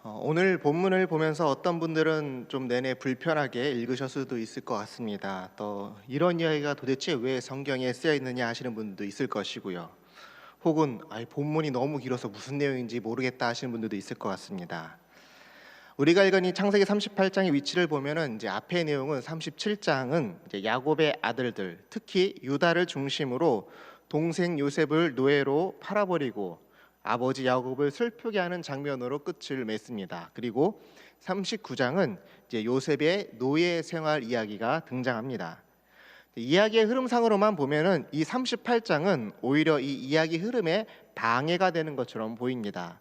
오늘 본문을 보면서 어떤 분들은 좀 내내 불편하게 읽으실 수도 있을 것 같습니다. 또 이런 이야기가 도대체 왜 성경에 쓰여 있느냐 하시는 분들도 있을 것이고요. 혹은 본문이 너무 길어서 무슨 내용인지 모르겠다 하시는 분들도 있을 것 같습니다. 우리가 읽은 이 창세기 38장의 위치를 보면은 이제 앞의 내용은 37장은 이제 야곱의 아들들, 특히 유다를 중심으로 동생 요셉을 노예로 팔아버리고 아버지 야곱을 슬프게 하는 장면으로 끝을 맺습니다. 그리고 39장은 이제 요셉의 노예 생활 이야기가 등장합니다. 이야기의 흐름상으로만 보면은 이 38장은 오히려 이 이야기 흐름에 방해가 되는 것처럼 보입니다.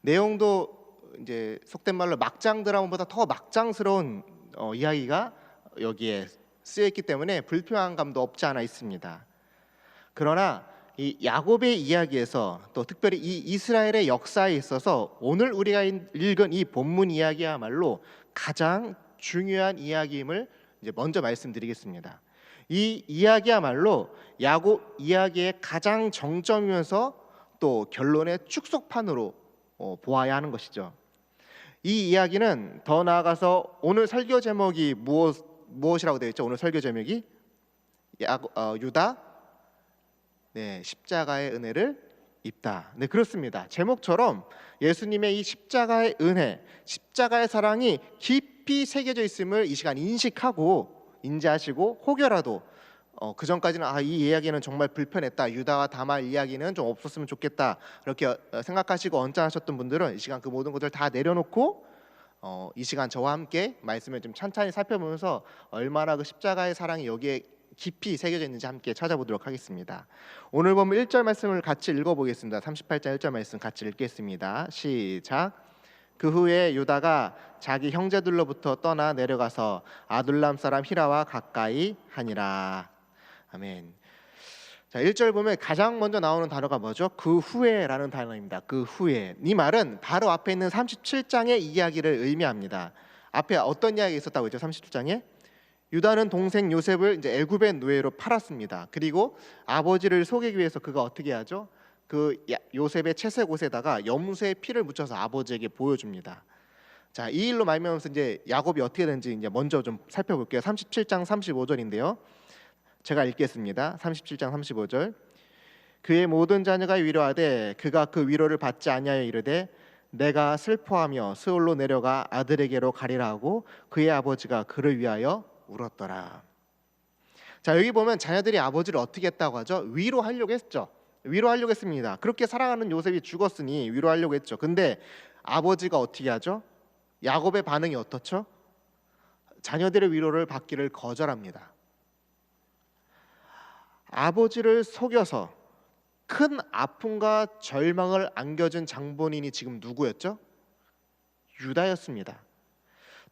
내용도 이제 속된 말로 막장 드라마보다 더 막장스러운 이야기가 여기에 쓰여 있기 때문에 불편한 감도 없지 않아 있습니다. 그러나 이 야곱의 이야기에서 또 특별히 이 이스라엘의 역사에 있어서 오늘 우리가 읽은 이 본문 이야기야말로 가장 중요한 이야기임을 이제 먼저 말씀드리겠습니다. 이 이야기야말로 야곱 이야기의 가장 정점이면서 또 결론의 축소판으로 보아야 하는 것이죠. 이 이야기는 더 나아가서 오늘 설교 제목이 무엇이라고 되어 있죠? 오늘 설교 제목이 유다 십자가의 은혜를 입다. 네, 그렇습니다. 제목처럼 예수님의 이 십자가의 은혜, 십자가의 사랑이 깊이 새겨져 있음을 이 시간 인식하고 인지하시고 혹여라도 그 전까지는 이 이야기는 정말 불편했다, 유다와 다말 이야기는 좀 없었으면 좋겠다 이렇게 생각하시고 언짢으셨던 분들은 이 시간 그 모든 것을 다 내려놓고 이 시간 저와 함께 말씀을 좀 찬찬히 살펴보면서 얼마나 그 십자가의 사랑이 여기에 깊이 새겨져 있는지 함께 찾아보도록 하겠습니다. 오늘 보면 1절 말씀을 같이 읽어보겠습니다. 38장 1절 말씀 같이 읽겠습니다. 시작. 그 후에 유다가 자기 형제들로부터 떠나 내려가서 아둘람 사람 히라와 가까이 하니라. 아멘. 자, 1절 보면 가장 먼저 나오는 단어가 뭐죠? 그 후에라는 단어입니다. 그 후에. 이 말은 바로 앞에 있는 37장의 이야기를 의미합니다. 앞에 어떤 이야기가 있었다고 했죠? 37장에 유다는 동생 요셉을 이제 애굽의 노예로 팔았습니다. 그리고 아버지를 속이기 위해서 그가 어떻게 하죠? 그 요셉의 채색 옷에다가 염소의 피를 묻혀서 아버지에게 보여줍니다. 자, 이 일로 말미암아서 이제 야곱이 어떻게 되는지 이제 먼저 좀 살펴볼게요. 37장 35절인데요. 제가 읽겠습니다. 37장 35절. 그의 모든 자녀가 위로하되 그가 그 위로를 받지 아니하여 이르되 내가 슬퍼하며 스올로 내려가 아들에게로 가리라 하고 그의 아버지가 그를 위하여 울었더라. 자, 여기 보면 자녀들이 아버지를 어떻게 했다고 하죠? 위로하려고 했죠. 위로하려고 했습니다. 그렇게 사랑하는 요셉이 죽었으니 위로하려고 했죠. 근데 아버지가 어떻게 하죠? 야곱의 반응이 어떻죠? 자녀들의 위로를 받기를 거절합니다. 아버지를 속여서 큰 아픔과 절망을 안겨준 장본인이 지금 누구였죠? 유다였습니다.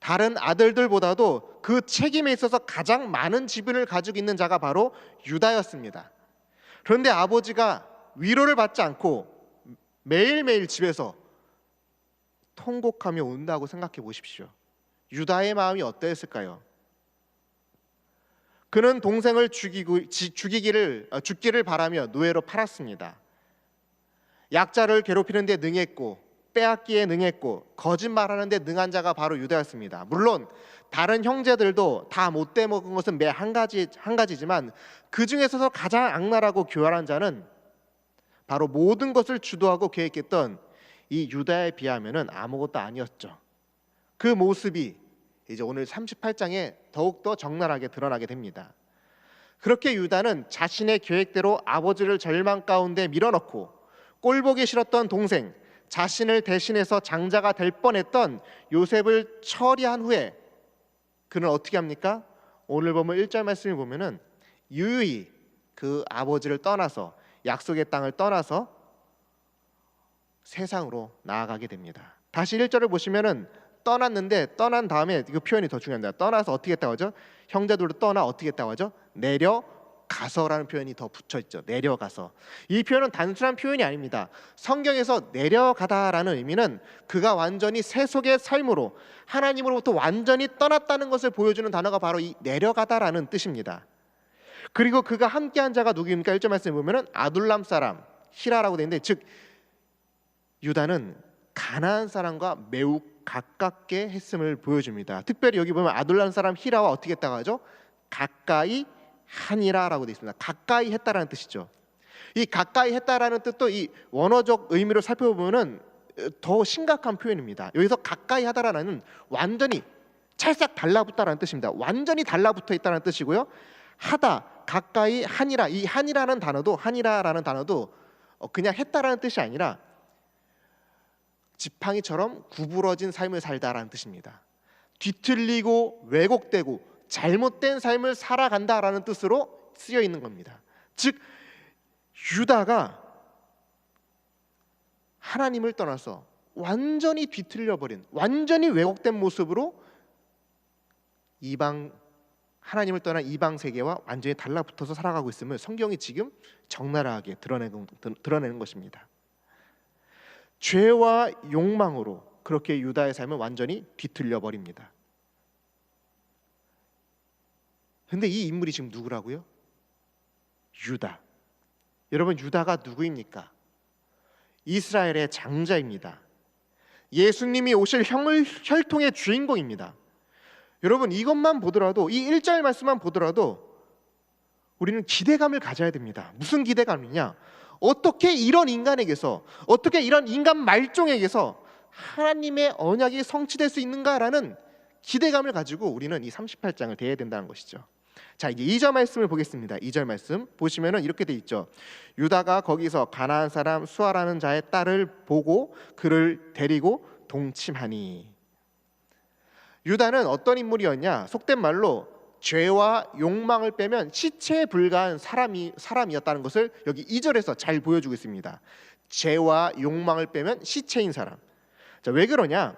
다른 아들들보다도 그 책임에 있어서 가장 많은 지분을 가지고 있는 자가 바로 유다였습니다. 그런데 아버지가 위로를 받지 않고 매일매일 집에서 통곡하며 운다고 생각해 보십시오. 유다의 마음이 어떠했을까요? 그는 동생을 죽기를 바라며 노예로 팔았습니다. 약자를 괴롭히는 데 능했고 빼앗기에 능했고 거짓말하는 데 능한 자가 바로 유다였습니다. 물론 다른 형제들도 다 못돼 먹은 것은 매 한 가지지만 그 중에서 가장 악랄하고 교활한 자는 바로 모든 것을 주도하고 계획했던 이 유다에 비하면은 아무것도 아니었죠. 그 모습이 이제 오늘 38장에 더욱더 적나라하게 드러나게 됩니다. 그렇게 유다는 자신의 계획대로 아버지를 절망 가운데 밀어넣고 꼴보기 싫었던 동생, 자신을 대신해서 장자가 될 뻔했던 요셉을 처리한 후에 그는 어떻게 합니까? 오늘 보면 1절 말씀을 보면은 유유히 그 아버지를 떠나서 약속의 땅을 떠나서 세상으로 나아가게 됩니다. 다시 1절을 보시면은 떠났는데 떠난 다음에 그 표현이 더 중요합니다. 떠나서 어떻게 했다고 하죠? 형제들도 떠나 어떻게 했다고 하죠? 내려가서라는 표현이 더 붙여 있죠. 내려가서. 이 표현은 단순한 표현이 아닙니다. 성경에서 내려가다라는 의미는 그가 완전히 세속의 삶으로 하나님으로부터 완전히 떠났다는 것을 보여주는 단어가 바로 이 내려가다라는 뜻입니다. 그리고 그가 함께한 자가 누구입니까? 1절 말씀에 보면은 아둘람 사람 히라라고 되어 있는데, 즉 유다는 가나안 사람과 매우 가깝게 했음을 보여줍니다. 특별히 여기 보면 아둘람 사람 히라와 어떻게 했다고 하죠? 가까이 하니라라고 되어 있습니다. 가까이 했다라는 뜻이죠. 이 가까이 했다라는 뜻도 이 원어적 의미로 살펴보면은 더 심각한 표현입니다. 여기서 가까이 하다라는 완전히 찰싹 달라붙다라는 뜻입니다. 완전히 달라붙어 있다는 뜻이고요. 하다, 가까이 하니라, 이 하니라는 단어도 그냥 했다라는 뜻이 아니라 지팡이처럼 구부러진 삶을 살다라는 뜻입니다. 뒤틀리고 왜곡되고 잘못된 삶을 살아간다라는 뜻으로 쓰여 있는 겁니다. 즉 유다가 하나님을 떠나서 완전히 뒤틀려버린, 완전히 왜곡된 모습으로 하나님을 떠난 이방 세계와 완전히 달라붙어서 살아가고 있음을 성경이 지금 적나라하게 드러내는 것입니다. 죄와 욕망으로 그렇게 유다의 삶을 완전히 뒤틀려 버립니다. 근데 이 인물이 지금 누구라고요? 유다. 여러분, 유다가 누구입니까? 이스라엘의 장자입니다. 예수님이 오실 혈통의 주인공입니다. 여러분, 이것만 보더라도, 이 1절 말씀만 보더라도 우리는 기대감을 가져야 됩니다. 무슨 기대감이냐? 어떻게 이런 인간에게서, 어떻게 이런 인간 말종에게서 하나님의 언약이 성취될 수 있는가라는 기대감을 가지고 우리는 이 38장을 대해야 된다는 것이죠. 자, 이제 2절 말씀을 보겠습니다. 2절 말씀 보시면은 이렇게 돼 있죠. 유다가 거기서 가나안 사람 수아라는 자의 딸을 보고 그를 데리고 동침하니. 유다는 어떤 인물이었냐? 속된 말로 죄와 욕망을 빼면 시체에 불과한 사람이었다는 것을 여기 2절에서 잘 보여주고 있습니다. 죄와 욕망을 빼면 시체인 사람. 자, 왜 그러냐?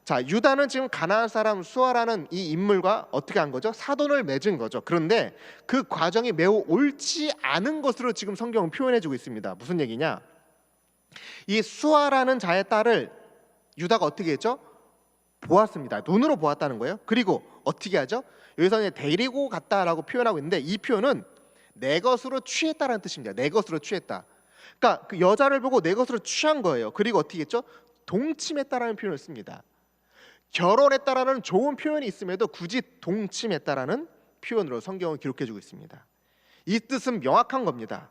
자, 유다는 지금 가나안 사람 수아라는 이 인물과 어떻게 한 거죠? 사돈을 맺은 거죠. 그런데 그 과정이 매우 옳지 않은 것으로 지금 성경은 표현해주고 있습니다. 무슨 얘기냐? 이 수아라는 자의 딸을 유다가 어떻게 했죠? 보았습니다. 눈으로 보았다는 거예요. 그리고 어떻게 하죠? 여기서는 데리고 갔다라고 표현하고 있는데, 이 표현은 내 것으로 취했다라는 뜻입니다. 내 것으로 취했다. 그러니까 그 여자를 보고 내 것으로 취한 거예요. 그리고 어떻게 했죠? 동침했다라는 표현을 씁니다. 결혼했다라는 좋은 표현이 있음에도 굳이 동침했다라는 표현으로 성경은 기록해주고 있습니다. 이 뜻은 명확한 겁니다.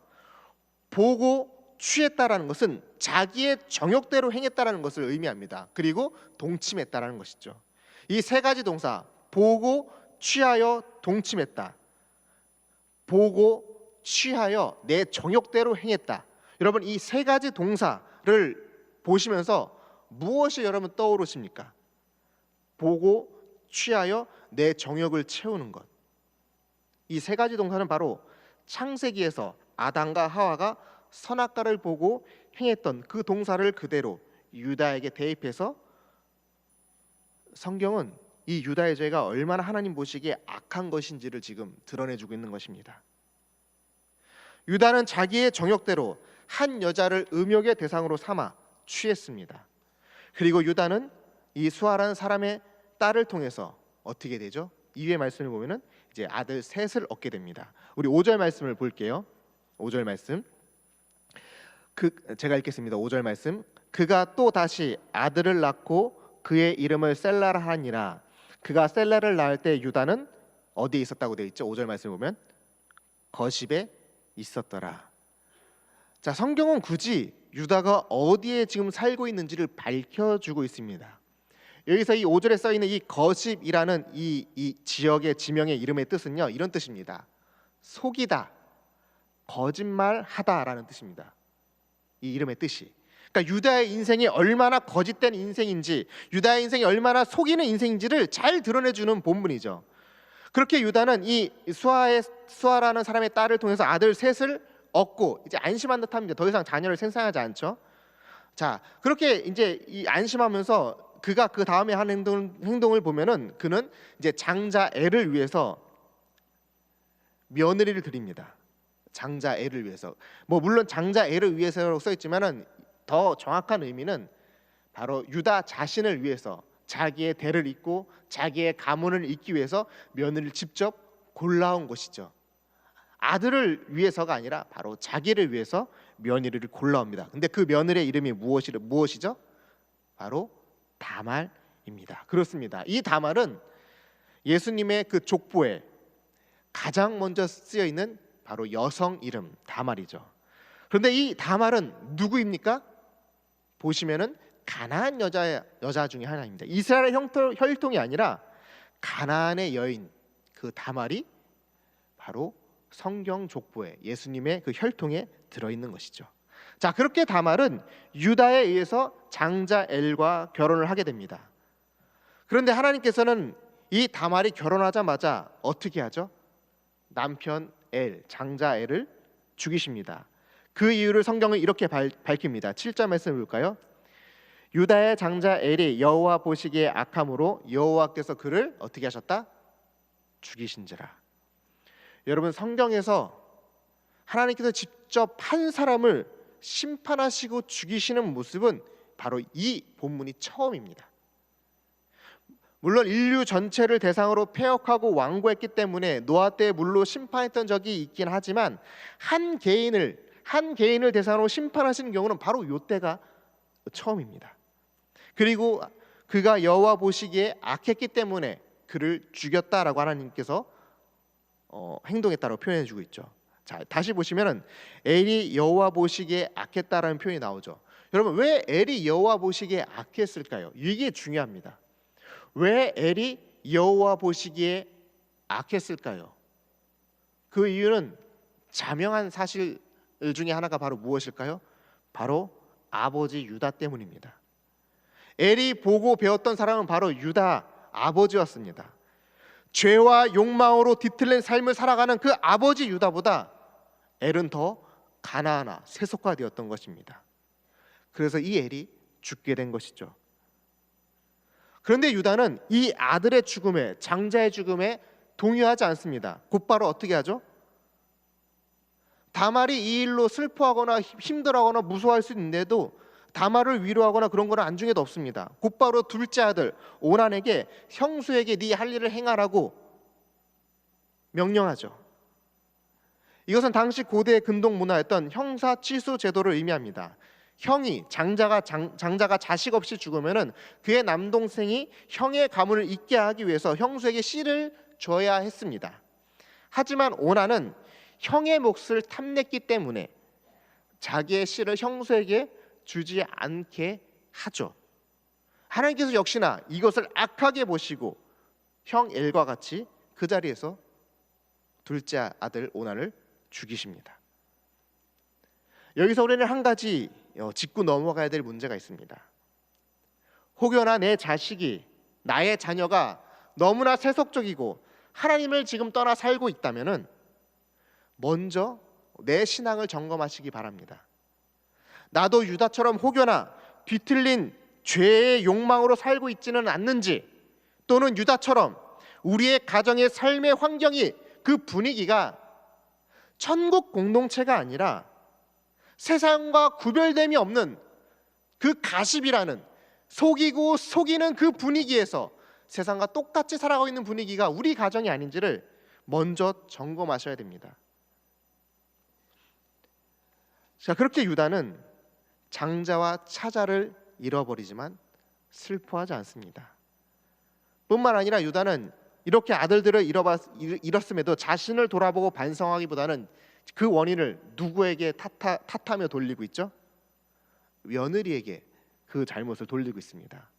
보고 취했다라는 것은 자기의 정욕대로 행했다라는 것을 의미합니다. 그리고 동침했다라는 것이죠. 이 세 가지 동사, 보고, 취하여, 동침했다. 보고, 취하여, 내 정욕대로 행했다. 여러분, 이 세 가지 동사를 보시면서 무엇이 여러분 떠오르십니까? 보고, 취하여, 내 정욕을 채우는 것. 이 세 가지 동사는 바로 창세기에서 아담과 하와가 선악과를 보고 행했던 그 동사를 그대로 유다에게 대입해서 성경은 이 유다의 죄가 얼마나 하나님 보시기에 악한 것인지를 지금 드러내주고 있는 것입니다. 유다는 자기의 정욕대로 한 여자를 음욕의 대상으로 삼아 취했습니다. 그리고 유다는 이 수아라는 사람의 딸을 통해서 어떻게 되죠? 이후의 말씀을 보면은 이제 아들 셋을 얻게 됩니다. 우리 5절 말씀을 볼게요. 5절 말씀. 제가 읽겠습니다. 5절 말씀. 그가 또 다시 아들을 낳고 그의 이름을 셀라라 하니라. 그가 셀라를 낳을 때 유다는 어디에 있었다고 되어 있죠? 5절 말씀 보면 거십에 있었더라. 자, 성경은 굳이 유다가 어디에 지금 살고 있는지를 밝혀주고 있습니다. 여기서 이 5절에 써 있는 이 거십이라는 이 지역의 지명의 이름의 뜻은요, 이런 뜻입니다. 속이다, 거짓말하다라는 뜻입니다. 이 이름의 뜻이. 그러니까 유다의 인생이 얼마나 거짓된 인생인지, 유다의 인생이 얼마나 속이는 인생인지를 잘 드러내주는 본문이죠. 그렇게 유다는 이 수아라는 사람의 딸을 통해서 아들 셋을 얻고 이제 안심한 듯합니다. 더 이상 자녀를 생산하지 않죠. 자, 그렇게 이제 이 안심하면서 그가 그 다음에 한 행동을 보면은 그는 이제 장자 엘을 위해서 며느리를 드립니다. 장자 엘을 위해서. 뭐 물론 장자 엘을 위해서라고 써 있지만은 더 정확한 의미는 바로 유다 자신을 위해서, 자기의 대를 잇고 자기의 가문을 잇기 위해서 며느리를 직접 골라온 것이죠. 아들을 위해서가 아니라 바로 자기를 위해서 며느리를 골라옵니다. 근데 그 며느리의 이름이 무엇이죠? 바로 다말입니다. 그렇습니다. 이 다말은 예수님의 그 족보에 가장 먼저 쓰여 있는 바로 여성 이름 다말이죠. 그런데 이 다말은 누구입니까? 보시면은 가나안 여자 중에 하나입니다. 이스라엘의 혈통이 아니라 가나안의 여인 그 다말이 바로 성경 족보에 예수님의 그 혈통에 들어 있는 것이죠. 자, 그렇게 다말은 유다에 의해서 장자 엘과 결혼을 하게 됩니다. 그런데 하나님께서는 이 다말이 결혼하자마자 어떻게 하죠? 남편 엘, 장자 엘을 죽이십니다. 그 이유를 성경은 이렇게 밝힙니다. 7절 말씀 볼까요? 유다의 장자 엘이 여호와 보시기에 악함으로 여호와께서 그를 어떻게 하셨다? 죽이신지라. 여러분, 성경에서 하나님께서 직접 한 사람을 심판하시고 죽이시는 모습은 바로 이 본문이 처음입니다. 물론 인류 전체를 대상으로 폐역하고 완고했기 때문에 노아 때 물로 심판했던 적이 있긴 하지만 한 개인을 대상으로 심판하시는 경우는 바로 이때가 처음입니다. 그리고 그가 여호와 보시기에 악했기 때문에 그를 죽였다라고 하나님께서 행동했다고 표현해주고 있죠. 자, 다시 보시면은 엘이 여호와 보시기에 악했다라는 표현이 나오죠. 여러분, 왜 엘이 여호와 보시기에 악했을까요? 이게 중요합니다. 왜 엘이 여호와 보시기에 악했을까요? 그 이유는 자명한 사실 중에 하나가 바로 무엇일까요? 바로 아버지 유다 때문입니다. 엘이 보고 배웠던 사람은 바로 유다 아버지였습니다. 죄와 욕망으로 뒤틀린 삶을 살아가는 그 아버지 유다보다 엘은 더 가나하나 세속화되었던 것입니다. 그래서 이 엘이 죽게 된 것이죠. 그런데 유다는 이 아들의 죽음에, 장자의 죽음에 동의하지 않습니다. 곧바로 어떻게 하죠? 다말이 이 일로 슬퍼하거나 힘들어하거나 무서워할 수 있는데도 다말을 위로하거나 그런 건 안중에도 없습니다. 곧바로 둘째 아들 오난에게 형수에게 네 할 일을 행하라고 명령하죠. 이것은 당시 고대의 근동 문화였던 형사 취소 제도를 의미합니다. 형이 장자가 자식 없이 죽으면은 그의 남동생이 형의 가문을 잇게 하기 위해서 형수에게 씨를 줘야 했습니다. 하지만 오난은 형의 몫을 탐냈기 때문에 자기의 씨를 형수에게 주지 않게 하죠. 하나님께서 역시나 이것을 악하게 보시고 형 엘과 같이 그 자리에서 둘째 아들 오난을 죽이십니다. 여기서 우리는 한 가지 짚고 넘어가야 될 문제가 있습니다. 혹여나 내 자식이, 나의 자녀가 너무나 세속적이고 하나님을 지금 떠나 살고 있다면은 먼저 내 신앙을 점검하시기 바랍니다. 나도 유다처럼 혹여나 뒤틀린 죄의 욕망으로 살고 있지는 않는지, 또는 유다처럼 우리의 가정의 삶의 환경이, 그 분위기가 천국 공동체가 아니라 세상과 구별됨이 없는 그 가십이라는, 속이고 속이는 그 분위기에서 세상과 똑같이 살아가고 있는 분위기가 우리 가정이 아닌지를 먼저 점검하셔야 됩니다. 자, 그렇게 유다는 장자와 차자를 잃어버리지만 슬퍼하지 않습니다. 뿐만 아니라 유다는 이렇게 아들들을 잃었음에도 자신을 돌아보고 반성하기보다는 그 원인을 누구에게 탓하며 돌리고 있죠? 며느리에게 그 잘못을 돌리고 있습니다.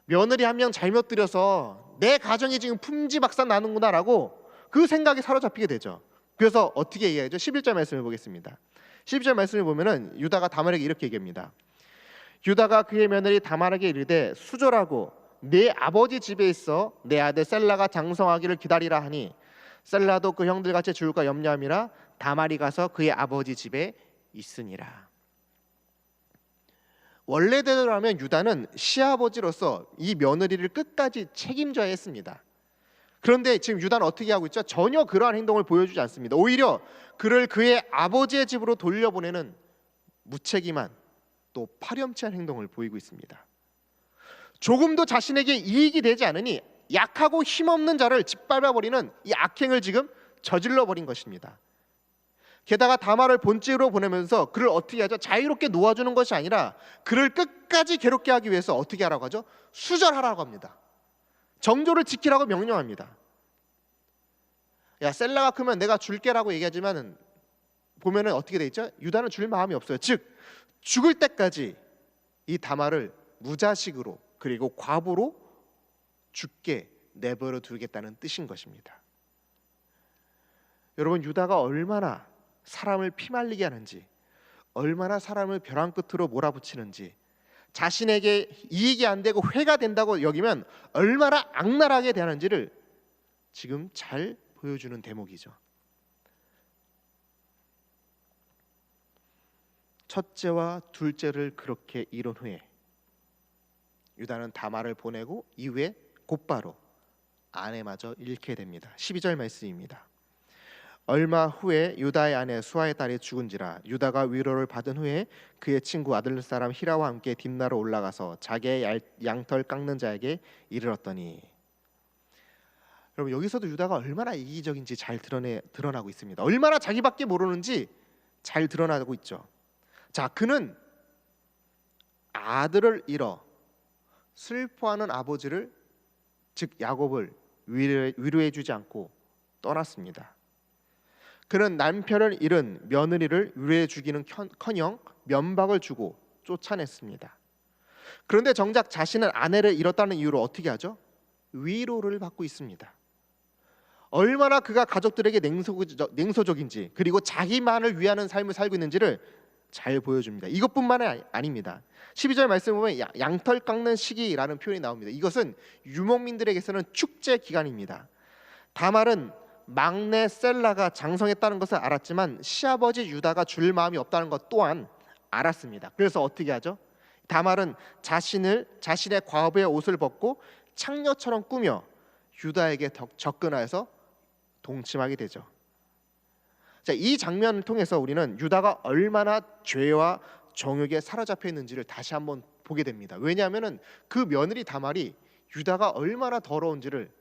며느리 한 명 잘못 들여서 내 가정이 지금 풍지박산 나는구나라고 그 생각에 사로잡히게 되죠. 그래서 어떻게 얘기하죠? 11절 말씀을 보겠습니다. 11절 말씀을 보면은 유다가 다말에게 이렇게 얘기합니다. 유다가 그의 며느리 다말에게 이르되 수절하고 내 아버지 집에 있어 내 아들 셀라가 장성하기를 기다리라 하니 셀라도 그 형들같이 죽을까 염려함이라 다말이 가서 그의 아버지 집에 있으니라. 원래대로라면 유다는 시아버지로서 이 며느리를 끝까지 책임져야 했습니다. 그런데 지금 유다는 어떻게 하고 있죠? 전혀 그러한 행동을 보여주지 않습니다. 오히려 그를 그의 아버지의 집으로 돌려보내는 무책임한, 또 파렴치한 행동을 보이고 있습니다. 조금도 자신에게 이익이 되지 않으니 약하고 힘없는 자를 짓밟아버리는 이 악행을 지금 저질러버린 것입니다. 게다가 다말을 본집으로 보내면서 그를 어떻게 하죠? 자유롭게 놓아주는 것이 아니라 그를 끝까지 괴롭게 하기 위해서 어떻게 하라고 하죠? 수절하라고 합니다. 정조를 지키라고 명령합니다. 야, 셀라가 크면 내가 줄게라고 얘기하지만 보면은 어떻게 돼 있죠? 유다는 줄 마음이 없어요. 즉 죽을 때까지 이 다말을 무자식으로 그리고 과부로 죽게 내버려 두겠다는 뜻인 것입니다. 여러분, 유다가 얼마나 사람을 피말리게 하는지, 얼마나 사람을 벼랑 끝으로 몰아붙이는지, 자신에게 이익이 안 되고 회가 된다고 여기면 얼마나 악랄하게 대하는지를 지금 잘 보여주는 대목이죠. 첫째와 둘째를 그렇게 이룬 후에 유다는 다말을 보내고 이후에 곧바로 아내마저 잃게 됩니다. 12절 말씀입니다. 얼마 후에 유다의 아내 수아의 딸이 죽은지라 유다가 위로를 받은 후에 그의 친구 아들 사람 히라와 함께 딥나로 올라가서 자기의 양털 깎는 자에게 이르렀더니, 여러분 여기서도 유다가 얼마나 이기적인지 잘 드러나고 있습니다. 얼마나 자기밖에 모르는지 잘 드러나고 있죠. 자, 그는 아들을 잃어 슬퍼하는 아버지를, 즉 야곱을 위로해주지 않고 떠났습니다. 그는 남편을 잃은 며느리를 위로해주기는커녕 면박을 주고 쫓아냈습니다. 그런데 정작 자신은 아내를 잃었다는 이유로 어떻게 하죠? 위로를 받고 있습니다. 얼마나 그가 가족들에게 냉소적인지, 그리고 자기만을 위하는 삶을 살고 있는지를 잘 보여줍니다. 이것뿐만이 아닙니다. 12절 말씀 보면 양털 깎는 시기라는 표현이 나옵니다. 이것은 유목민들에게서는 축제 기간입니다. 다말은 막내 셀라가 장성했다는 것을 알았지만 시아버지 유다가 줄 마음이 없다는 것 또한 알았습니다. 그래서 어떻게 하죠? 다말은 자신의 과부의 옷을 벗고 창녀처럼 꾸며 유다에게 접근하여서 동침하게 되죠. 자, 이 장면을 통해서 우리는 유다가 얼마나 죄와 정욕에 사로잡혀 있는지를 다시 한번 보게 됩니다. 왜냐하면 그 며느리 다말이 유다가 얼마나 더러운지를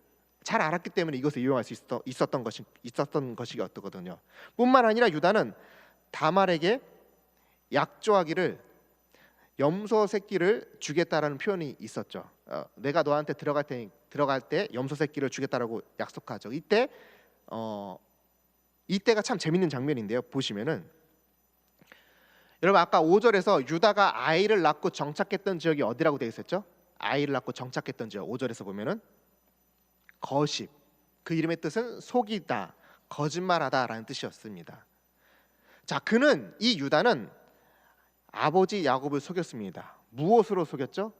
잘 알았기 때문에 이것을 이용할 수 있었던 것이었거든요. 뿐만 아니라 유다는 다말에게 약조하기를 염소 새끼를 주겠다라는 표현이 있었죠. 내가 너한테 들어갈 때 염소 새끼를 주겠다라고 약속하죠. 이때가 참 재밌는 장면인데요. 보시면은 여러분 아까 5절에서 유다가 아이를 낳고 정착했던 지역이 어디라고 되어 있었죠? 아이를 낳고 정착했던 지역 5절에서 보면은 거십, 그 이름의 뜻은 속이다, 거짓말하다라는 뜻이었습니다. 자, 이 유다는 아버지 야곱을 속였습니다. 무엇으로 속였죠?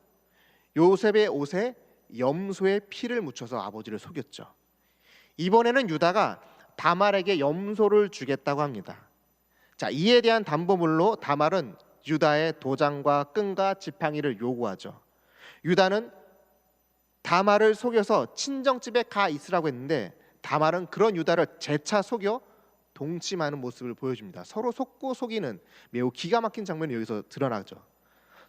요셉의 옷에 염소의 피를 묻혀서 아버지를 속였죠. 이번에는 유다가 다말에게 염소를 주겠다고 합니다. 자, 이에 대한 담보물로 다말은 유다의 도장과 끈과 지팡이를 요구하죠. 유다는 다말을 속여서 친정집에 가 있으라고 했는데 다말은 그런 유다를 재차 속여 동침하는 모습을 보여줍니다. 서로 속고 속이는 매우 기가 막힌 장면이 여기서 드러나죠.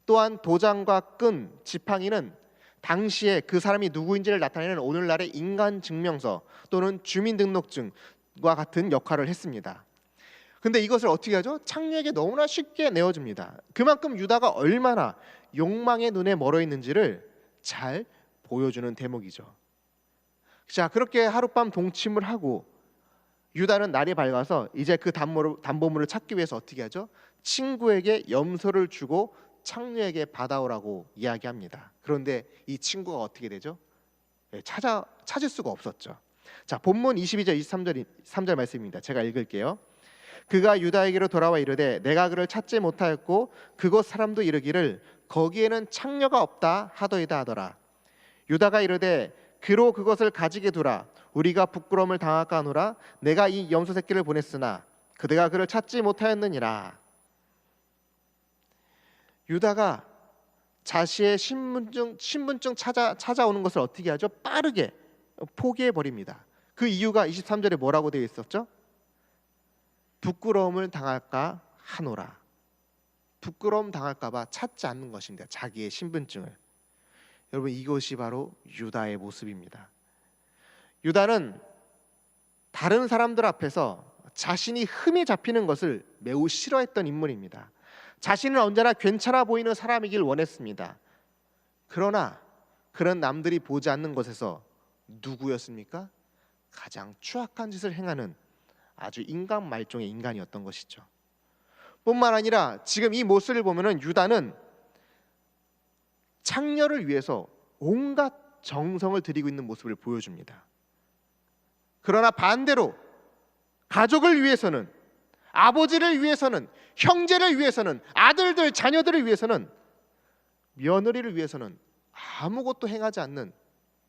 또한 도장과 끈, 지팡이는 당시에 그 사람이 누구인지를 나타내는 오늘날의 인간 증명서 또는 주민등록증과 같은 역할을 했습니다. 근데 이것을 어떻게 하죠? 창녀에게 너무나 쉽게 내어줍니다. 그만큼 유다가 얼마나 욕망의 눈에 멀어 있는지를 잘 보여주는 대목이죠. 자, 그렇게 하룻밤 동침을 하고 유다는 날이 밝아서 이제 그 담보물을 찾기 위해서 어떻게 하죠? 친구에게 염소를 주고 창녀에게 받아오라고 이야기합니다. 그런데 이 친구가 어떻게 되죠? 찾을 수가 없었죠. 자, 본문 22절 23절 말씀입니다. 제가 읽을게요. 그가 유다에게로 돌아와 이르되 내가 그를 찾지 못하였고 그곳 사람도 이르기를 거기에는 창녀가 없다 하더이다 하더라. 유다가 이르되 그로 그것을 가지게 두라. 우리가 부끄러움을 당할까 하노라. 내가 이 염소 새끼를 보냈으나 그대가 그를 찾지 못하였느니라. 유다가 자신의 신분증 찾아오는 것을 어떻게 하죠? 빠르게 포기해 버립니다. 그 이유가 23절에 뭐라고 되어 있었죠? 부끄러움을 당할까 하노라. 부끄러움 당할까 봐 찾지 않는 것입니다. 자기의 신분증을. 여러분, 이것이 바로 유다의 모습입니다. 유다는 다른 사람들 앞에서 자신이 흠이 잡히는 것을 매우 싫어했던 인물입니다. 자신은 언제나 괜찮아 보이는 사람이길 원했습니다. 그러나 그런 남들이 보지 않는 것에서 누구였습니까? 가장 추악한 짓을 행하는 아주 인간 말종의 인간이었던 것이죠. 뿐만 아니라 지금 이 모습을 보면은 유다는 창녀를 위해서 온갖 정성을 들이고 있는 모습을 보여줍니다. 그러나 반대로 가족을 위해서는, 아버지를 위해서는, 형제를 위해서는, 아들들, 자녀들을 위해서는, 며느리를 위해서는 아무것도 행하지 않는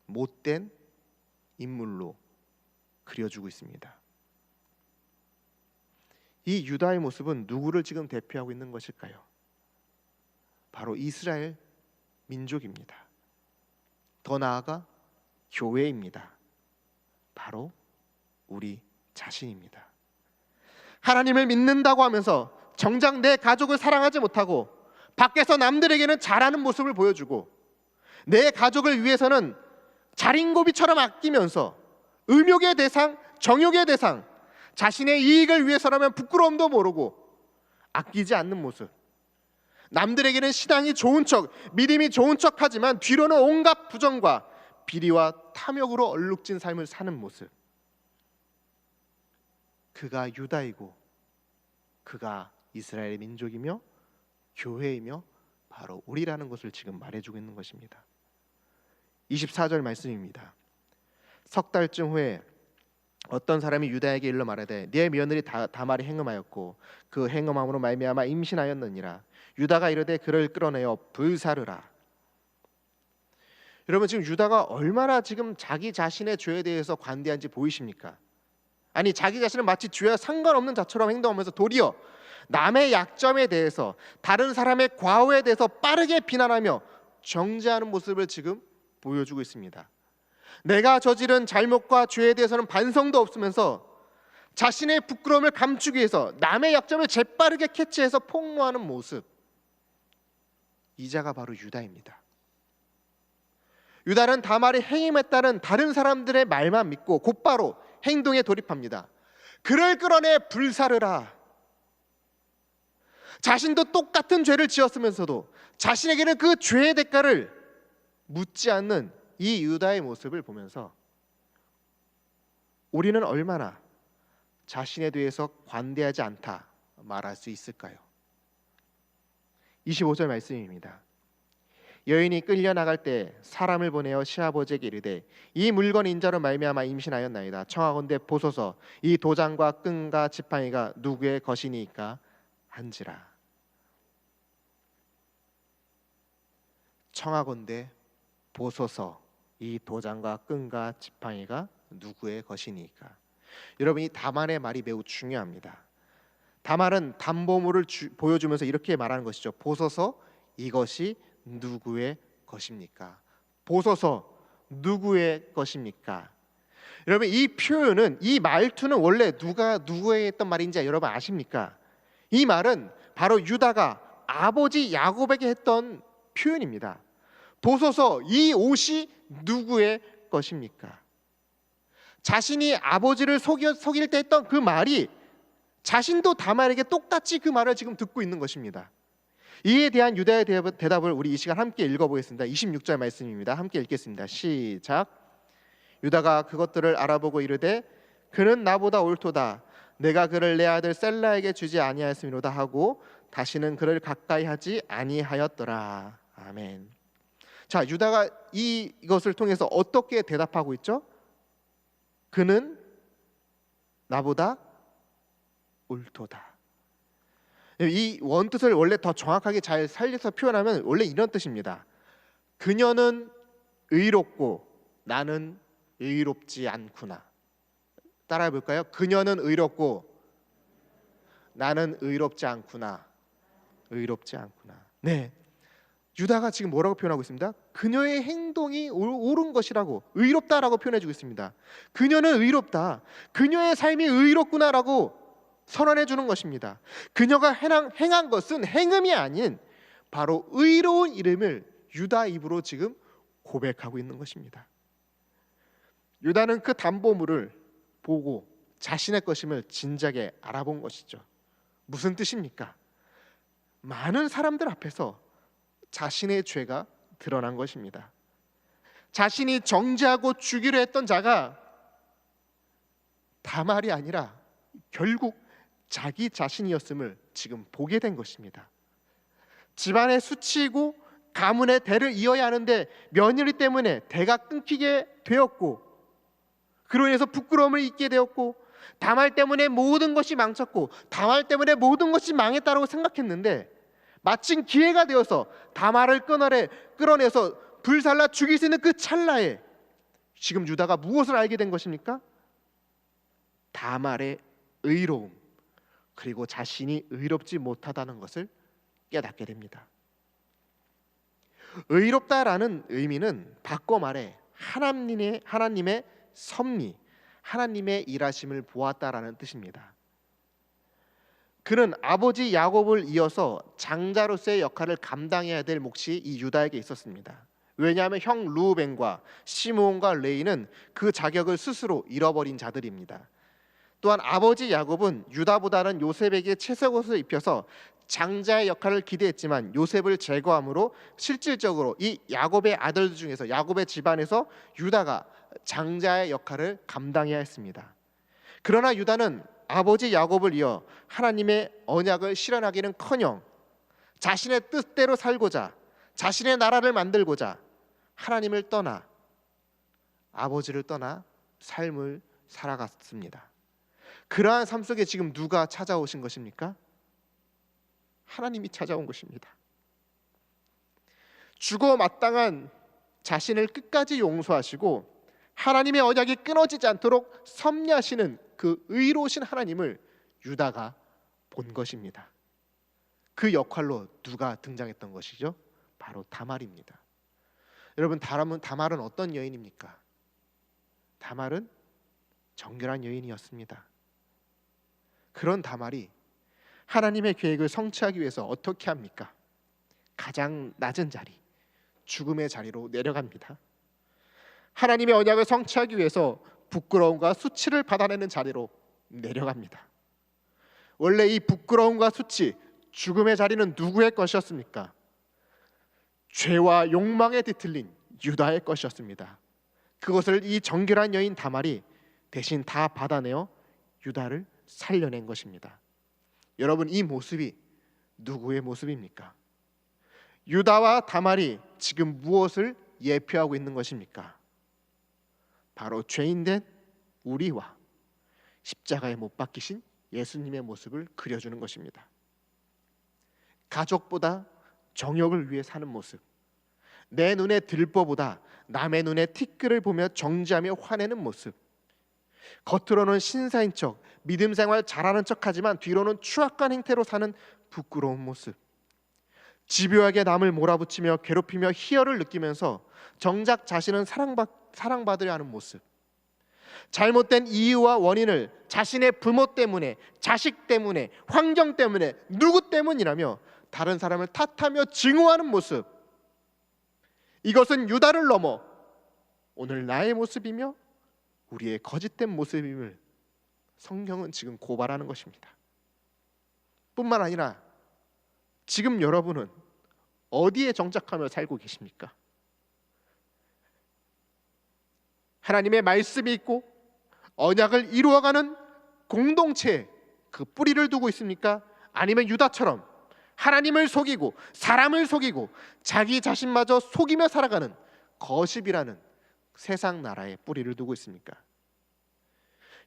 못된 인물로 그려주고 있습니다. 이 유다의 모습은 누구를 지금 대표하고 있는 것일까요? 바로 이스라엘 민족입니다. 더 나아가 교회입니다. 바로 우리 자신입니다. 하나님을 믿는다고 하면서 정작 내 가족을 사랑하지 못하고 밖에서 남들에게는 잘하는 모습을 보여주고 내 가족을 위해서는 자린고비처럼 아끼면서 음욕의 대상, 정욕의 대상, 자신의 이익을 위해서라면 부끄러움도 모르고 아끼지 않는 모습, 남들에게는 신앙이 좋은 척, 믿음이 좋은 척 하지만 뒤로는 온갖 부정과 비리와 탐욕으로 얼룩진 삶을 사는 모습, 그가 유다이고 그가 이스라엘의 민족이며 교회이며 바로 우리라는 것을 지금 말해주고 있는 것입니다. 24절 말씀입니다. 석 달쯤 후에 어떤 사람이 유다에게 일러 말하되 네 며느리 다말이 행음하였고 그 행음함으로 말미암아 임신하였느니라. 유다가 이르되 그를 끌어내어 불사르라. 여러분, 지금 유다가 얼마나 지금 자기 자신의 죄에 대해서 관대한지 보이십니까? 아니, 자기 자신은 마치 죄와 상관없는 자처럼 행동하면서 도리어 남의 약점에 대해서, 다른 사람의 과오에 대해서 빠르게 비난하며 정죄하는 모습을 지금 보여주고 있습니다. 내가 저지른 잘못과 죄에 대해서는 반성도 없으면서 자신의 부끄러움을 감추기 위해서 남의 약점을 재빠르게 캐치해서 폭로하는 모습, 이자가 바로 유다입니다. 유다는 다말이 행임했다는 다른 사람들의 말만 믿고 곧바로 행동에 돌입합니다. 그를 끌어내 불사르라. 자신도 똑같은 죄를 지었으면서도 자신에게는 그 죄의 대가를 묻지 않는 이 유다의 모습을 보면서 우리는 얼마나 자신에 대해서 관대하지 않다 말할 수 있을까요? 25절 말씀입니다. 여인이 끌려나갈 때 사람을 보내어 시아버지에게 이르되 이 물건 인자로 말미암아 임신하였나이다. 청하건대 보소서 이 도장과 끈과 지팡이가 누구의 것이니까 한지라. 청하건대 보소서 이 도장과 끈과 지팡이가 누구의 것이니까. 여러분, 이 다말의 말이 매우 중요합니다. 다말은 담보물을 보여주면서 이렇게 말하는 것이죠. 보소서 이것이 누구의 것입니까? 보소서 누구의 것입니까? 여러분, 이 표현은, 이 말투는 원래 누가 누구에게 했던 말인지 여러분 아십니까? 이 말은 바로 유다가 아버지 야곱에게 했던 표현입니다. 보소서 이 옷이 누구의 것입니까? 자신이 아버지를 속일 때 했던 그 말이 자신도 다말에게 똑같이 그 말을 지금 듣고 있는 것입니다. 이에 대한 유다의 대답을 우리 이 시간 함께 읽어보겠습니다. 26절 말씀입니다. 함께 읽겠습니다. 시작. 유다가 그것들을 알아보고 이르되 그는 나보다 옳도다. 내가 그를 내 아들 셀라에게 주지 아니하였음이로다 하고 다시는 그를 가까이 하지 아니하였더라. 아멘. 자, 유다가 이것을 통해서 어떻게 대답하고 있죠? 그는 나보다 옳도다. 이 원뜻을 원래 더 정확하게 잘 살려서 표현하면 원래 이런 뜻입니다. 그녀는 의롭고 나는 의롭지 않구나. 따라해 볼까요? 그녀는 의롭고 나는 의롭지 않구나. 의롭지 않구나. 네, 유다가 지금 뭐라고 표현하고 있습니다? 그녀의 행동이 옳은 것이라고, 의롭다라고 표현해주고 있습니다. 그녀는 의롭다, 그녀의 삶이 의롭구나라고 선언해 주는 것입니다. 그녀가 행한 것은 행음이 아닌 바로 의로운 이름을 유다 입으로 지금 고백하고 있는 것입니다. 유다는 그 담보물을 보고 자신의 것임을 진작에 알아본 것이죠. 무슨 뜻입니까? 많은 사람들 앞에서 자신의 죄가 드러난 것입니다. 자신이 정죄하고 죽이려 했던 자가 다말이 아니라 결국 자기 자신이었음을 지금 보게 된 것입니다. 집안에 수치이고 가문의 대를 이어야 하는데 며느리 때문에 대가 끊기게 되었고, 그로 인해서 부끄러움을 잊게 되었고, 다말 때문에 모든 것이 망쳤고 다말 때문에 모든 것이 망했다고 생각했는데, 마침 기회가 되어서 다말을 끌어내서 불살라 죽일 수 있는 그 찰나에 지금 유다가 무엇을 알게 된 것입니까? 다말의 의로움, 그리고 자신이 의롭지 못하다는 것을 깨닫게 됩니다. 의롭다라는 의미는 바꿔 말해 하나님의 섭리, 하나님의 일하심을 보았다라는 뜻입니다. 그는 아버지 야곱을 이어서 장자로서의 역할을 감당해야 될 몫이 이 유다에게 있었습니다. 왜냐하면 형 르우벤과 시므온과 레위는 그 자격을 스스로 잃어버린 자들입니다. 또한 아버지 야곱은 유다보다는 요셉에게 채색 옷을 입혀서 장자의 역할을 기대했지만 요셉을 제거함으로 실질적으로 이 야곱의 아들 중에서, 야곱의 집안에서 유다가 장자의 역할을 감당해야 했습니다. 그러나 유다는 아버지 야곱을 이어 하나님의 언약을 실현하기는커녕 자신의 뜻대로 살고자, 자신의 나라를 만들고자 하나님을 떠나, 아버지를 떠나 삶을 살아갔습니다. 그러한 삶 속에 지금 누가 찾아오신 것입니까? 하나님이 찾아온 것입니다. 죽어 마땅한 자신을 끝까지 용서하시고 하나님의 언약이 끊어지지 않도록 섭리하시는 그 의로우신 하나님을 유다가 본 것입니다. 그 역할로 누가 등장했던 것이죠? 바로 다말입니다. 여러분, 다말은 어떤 여인입니까? 다말은 정결한 여인이었습니다. 그런 다말이 하나님의 계획을 성취하기 위해서 어떻게 합니까? 가장 낮은 자리, 죽음의 자리로 내려갑니다. 하나님의 언약을 성취하기 위해서 부끄러움과 수치를 받아내는 자리로 내려갑니다. 원래 이 부끄러움과 수치, 죽음의 자리는 누구의 것이었습니까? 죄와 욕망에 뒤틀린 유다의 것이었습니다. 그것을 이 정결한 여인 다말이 대신 다 받아내어 유다를 살려낸 것입니다. 여러분, 이 모습이 누구의 모습입니까? 유다와 다말이 지금 무엇을 예표하고 있는 것입니까? 바로 죄인된 우리와 십자가에 못 박히신 예수님의 모습을 그려주는 것입니다. 가족보다 정욕을 위해 사는 모습, 내 눈에 들보보다 남의 눈에 티끌을 보며 정죄하며 화내는 모습, 겉으로는 신사인 척, 믿음 생활 잘하는 척하지만 뒤로는 추악한 행태로 사는 부끄러운 모습, 집요하게 남을 몰아붙이며 괴롭히며 희열을 느끼면서 정작 자신은 사랑받으려 하는 모습, 잘못된 이유와 원인을 자신의 부모 때문에, 자식 때문에, 환경 때문에, 누구 때문이라며 다른 사람을 탓하며 증오하는 모습, 이것은 유다를 넘어 오늘 나의 모습이며 우리의 거짓된 모습임을 성경은 지금 고발하는 것입니다. 뿐만 아니라 지금 여러분은 어디에 정착하며 살고 계십니까? 하나님의 말씀이 있고 언약을 이루어가는 공동체에 그 뿌리를 두고 있습니까? 아니면 유다처럼 하나님을 속이고 사람을 속이고 자기 자신마저 속이며 살아가는 거십이라는 세상 나라에 뿌리를 두고 있습니까?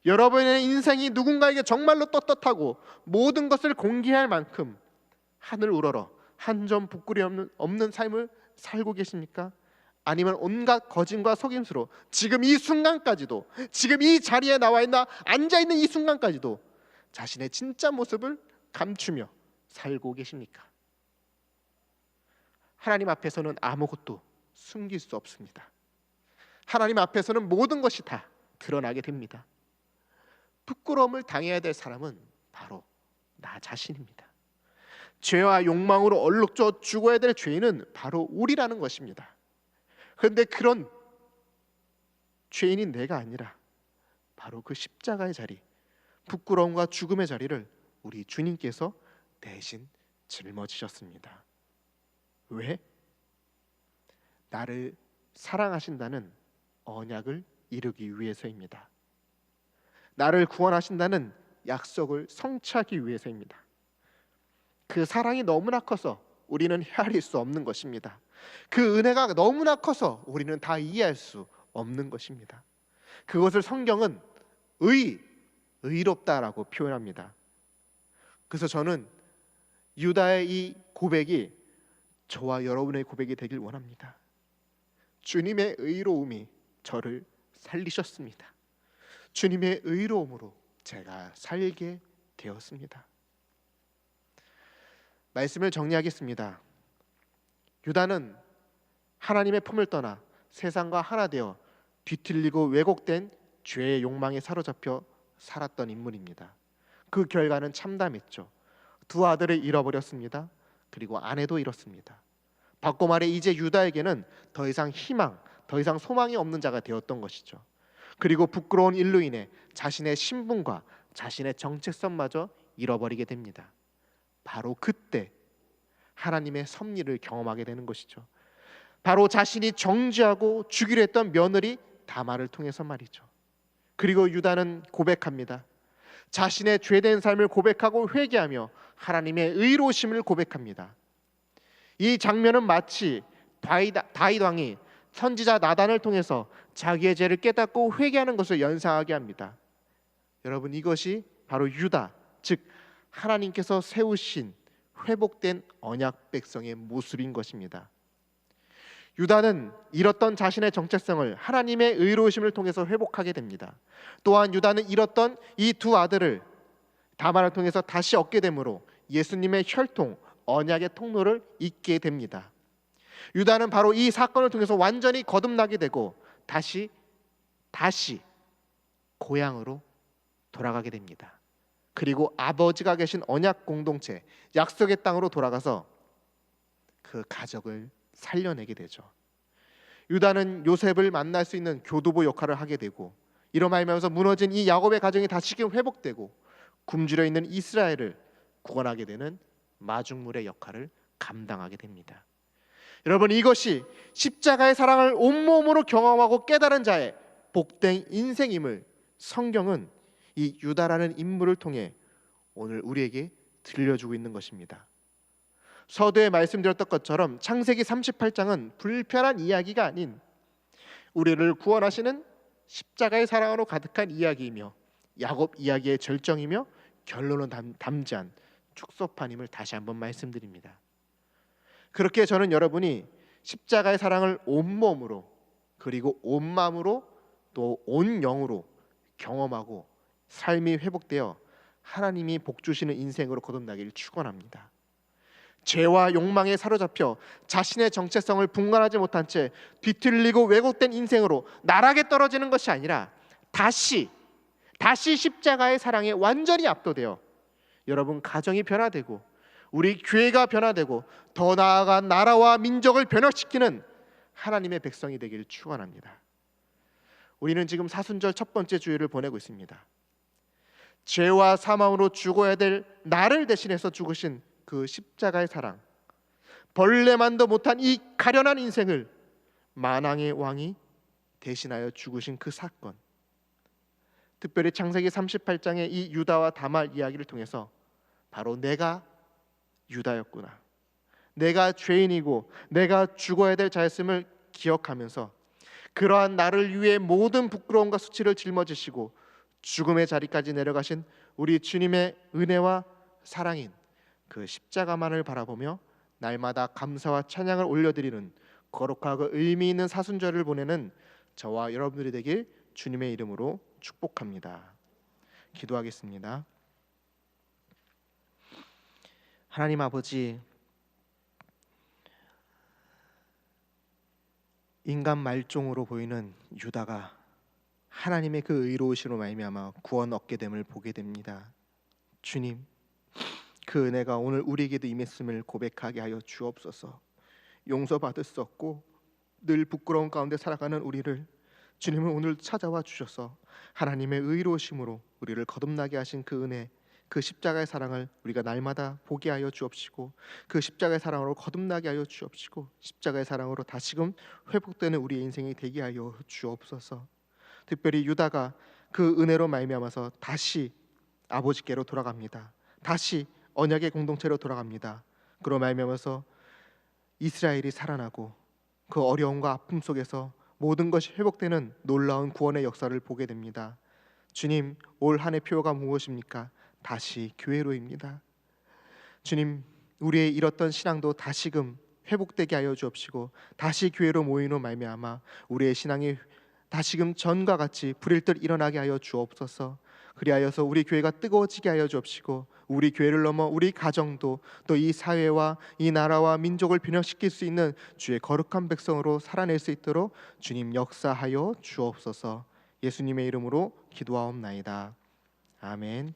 여러분의 인생이 누군가에게 정말로 떳떳하고 모든 것을 공개할 만큼 하늘 우러러 한 점 부끄러움 없는 삶을 살고 계십니까? 아니면 온갖 거짓과 속임수로 지금 이 순간까지도, 지금 이 자리에 나와 있나 앉아있는 이 순간까지도 자신의 진짜 모습을 감추며 살고 계십니까? 하나님 앞에서는 아무것도 숨길 수 없습니다. 하나님 앞에서는 모든 것이 다 드러나게 됩니다. 부끄러움을 당해야 될 사람은 바로 나 자신입니다. 죄와 욕망으로 얼룩져 죽어야 될 죄인은 바로 우리라는 것입니다. 그런데 그런 죄인인 내가 아니라 바로 그 십자가의 자리, 부끄러움과 죽음의 자리를 우리 주님께서 대신 짊어지셨습니다. 왜? 나를 사랑하신다는 언약을 이루기 위해서입니다. 나를 구원하신다는 약속을 성취하기 위해서입니다. 그 사랑이 너무나 커서 우리는 헤아릴 수 없는 것입니다. 그 은혜가 너무나 커서 우리는 다 이해할 수 없는 것입니다. 그것을 성경은 의롭다라고 표현합니다. 그래서 저는 유다의 이 고백이 저와 여러분의 고백이 되길 원합니다. 주님의 의로움이 저를 살리셨습니다. 주님의 의로움으로 제가 살게 되었습니다. 말씀을 정리하겠습니다. 유다는 하나님의 품을 떠나 세상과 하나 되어 뒤틀리고 왜곡된 죄의 욕망에 사로잡혀 살았던 인물입니다. 그 결과는 참담했죠. 두 아들을 잃어버렸습니다. 그리고 아내도 잃었습니다. 바꿔 말해 이제 유다에게는 더 이상 희망, 더 이상 소망이 없는 자가 되었던 것이죠. 그리고 부끄러운 일로 인해 자신의 신분과 자신의 정체성마저 잃어버리게 됩니다. 바로 그때 하나님의 섭리를 경험하게 되는 것이죠. 바로 자신이 정죄하고 죽이려 했던 며느리 다말을 통해서 말이죠. 그리고 유다는 고백합니다. 자신의 죄된 삶을 고백하고 회개하며 하나님의 의로우심을 고백합니다. 이 장면은 마치 다윗 왕이 선지자 나단을 통해서 자기의 죄를 깨닫고 회개하는 것을 연상하게 합니다. 여러분, 이것이 바로 유다, 즉 하나님께서 세우신 회복된 언약 백성의 모습인 것입니다. 유다는 잃었던 자신의 정체성을 하나님의 의로우심을 통해서 회복하게 됩니다. 또한 유다는 잃었던 이 두 아들을 다말을 통해서 다시 얻게 되므로 예수님의 혈통, 언약의 통로를 잇게 됩니다. 유다는 바로 이 사건을 통해서 완전히 거듭나게 되고 다시 고향으로 돌아가게 됩니다. 그리고 아버지가 계신 언약 공동체, 약속의 땅으로 돌아가서 그 가족을 살려내게 되죠. 유다는 요셉을 만날 수 있는 교두보 역할을 하게 되고, 이로 말미암아서 무너진 이 야곱의 가정이 다시금 회복되고 굶주려 있는 이스라엘을 구원하게 되는 마중물의 역할을 감당하게 됩니다. 여러분, 이것이 십자가의 사랑을 온몸으로 경험하고 깨달은 자의 복된 인생임을 성경은 이 유다라는 인물을 통해 오늘 우리에게 들려주고 있는 것입니다. 서두에 말씀드렸던 것처럼 창세기 38장은 불편한 이야기가 아닌 우리를 구원하시는 십자가의 사랑으로 가득한 이야기이며 야곱 이야기의 절정이며 결론은 담지한 축소판임을 다시 한번 말씀드립니다. 그렇게 저는 여러분이 십자가의 사랑을 온몸으로 그리고 온 마음으로 또 온 영으로 경험하고 삶이 회복되어 하나님이 복 주시는 인생으로 거듭나기를 축원합니다. 죄와 욕망에 사로잡혀 자신의 정체성을 분간하지 못한 채 뒤틀리고 왜곡된 인생으로 나락에 떨어지는 것이 아니라 다시 십자가의 사랑에 완전히 압도되어 여러분 가정이 변화되고 우리 교회가 변화되고 더 나아가 나라와 민족을 변화시키는 하나님의 백성이 되기를 축원합니다. 우리는 지금 사순절 첫 번째 주일을 보내고 있습니다. 죄와 사망으로 죽어야 될 나를 대신해서 죽으신 그 십자가의 사랑, 벌레만도 못한 이 가련한 인생을 만왕의 왕이 대신하여 죽으신 그 사건, 특별히 창세기 38장의 이 유다와 다말 이야기를 통해서 바로 내가 유다였구나, 내가 죄인이고 내가 죽어야 될 자였음을 기억하면서 그러한 나를 위해 모든 부끄러움과 수치를 짊어지시고 죽음의 자리까지 내려가신 우리 주님의 은혜와 사랑인 그 십자가만을 바라보며 날마다 감사와 찬양을 올려드리는 거룩하고 의미 있는 사순절을 보내는 저와 여러분들이 되길 주님의 이름으로 축복합니다. 기도하겠습니다. 하나님 아버지, 인간 말종으로 보이는 유다가 하나님의 그 의로우심으로 말미암아 구원 얻게 됨을 보게 됩니다. 주님, 그 은혜가 오늘 우리에게도 임했음을 고백하게 하여 주옵소서. 용서받을 수 없고 늘 부끄러운 가운데 살아가는 우리를 주님은 오늘 찾아와 주셔서 하나님의 의로우심으로 우리를 거듭나게 하신 그 은혜, 그 십자가의 사랑을 우리가 날마다 보게 하여 주옵시고, 그 십자가의 사랑으로 거듭나게 하여 주옵시고, 십자가의 사랑으로 다시금 회복되는 우리의 인생이 되게 하여 주옵소서. 특별히 유다가 그 은혜로 말미암아서 다시 아버지께로 돌아갑니다. 다시 언약의 공동체로 돌아갑니다. 그로 말미암아서 이스라엘이 살아나고 그 어려움과 아픔 속에서 모든 것이 회복되는 놀라운 구원의 역사를 보게 됩니다. 주님, 올 한 해 표어가 무엇입니까? 다시 교회로입니다. 주님, 우리의 잃었던 신앙도 다시금 회복되게 하여 주옵시고, 다시 교회로 모이노 말미암아 우리의 신앙이 다시금 전과 같이 불일 듯 일어나게 하여 주옵소서. 그리하여서 우리 교회가 뜨거워지게 하여 주옵시고, 우리 교회를 넘어 우리 가정도 또 이 사회와 이 나라와 민족을 변혁시킬 수 있는 주의 거룩한 백성으로 살아낼 수 있도록 주님 역사하여 주옵소서. 예수님의 이름으로 기도하옵나이다. 아멘.